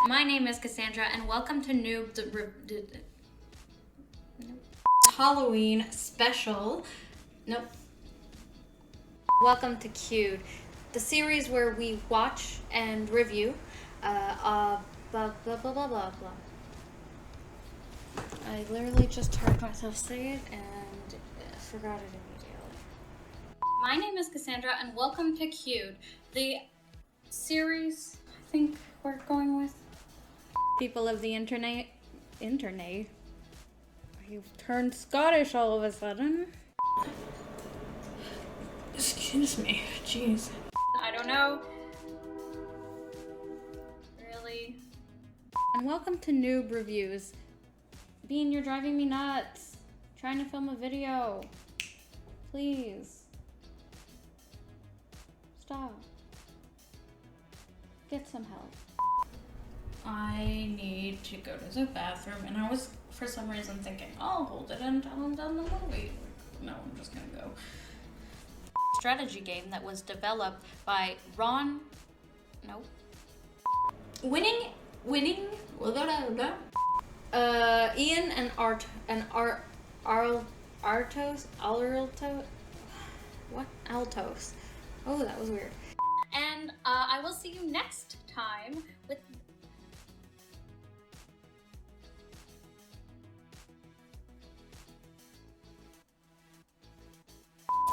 My name is Cassandra, and welcome to Halloween special. Nope. Welcome to Cued, the series where we watch and review blah blah blah blah blah blah. I literally just heard myself say it and forgot it immediately. My name is Cassandra, and welcome to Cued, the series I think we're going with. People of the internet. You've turned Scottish all of a sudden. Excuse me, jeez. I don't know. Really? And welcome to Noob Reviews. Bean, you're driving me nuts. Trying to film a video. Please. Stop. Get some help. I need to go to the bathroom, and I was, for some reason, thinking, I'll hold it until I'm done the movie. No, I'm just gonna go. Strategy game that was developed by Ian and Altos. Oh, that was weird. And I will see you next time with.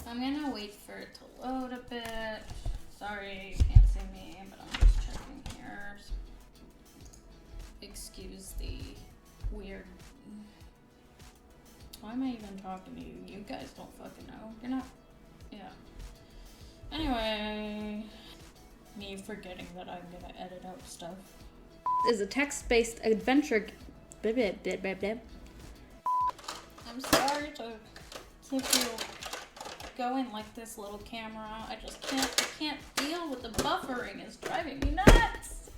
I'm gonna wait for it to load a bit. Sorry, you can't see me, but I'm just checking here. Excuse the weird. Why am I even talking to you? You guys don't fucking know. You're not. Yeah. Anyway, me forgetting that I'm gonna edit out stuff. Is a text-based adventure. I'm sorry to keep you going like this, little camera. I just can't deal with the buffering. It's driving me nuts.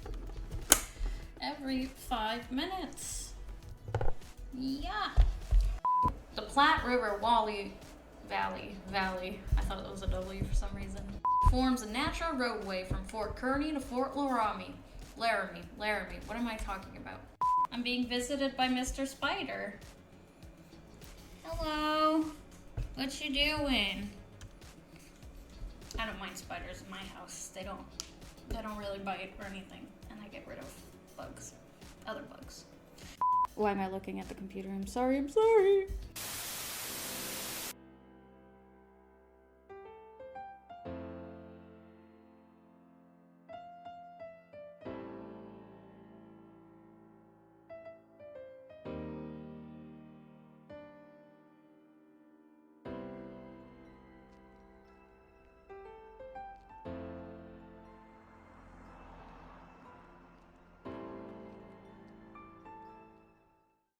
Every 5 minutes. Yeah. The Platte River Valley. I thought it was a W for some reason. Forms a natural roadway from Fort Kearny to Fort Laramie. What am I talking about? I'm being visited by Mr. Spider. Hello. What you doing? I don't mind spiders in my house. They don't really bite or anything, and I get rid of bugs. Other bugs. Why am I looking at the computer? I'm sorry.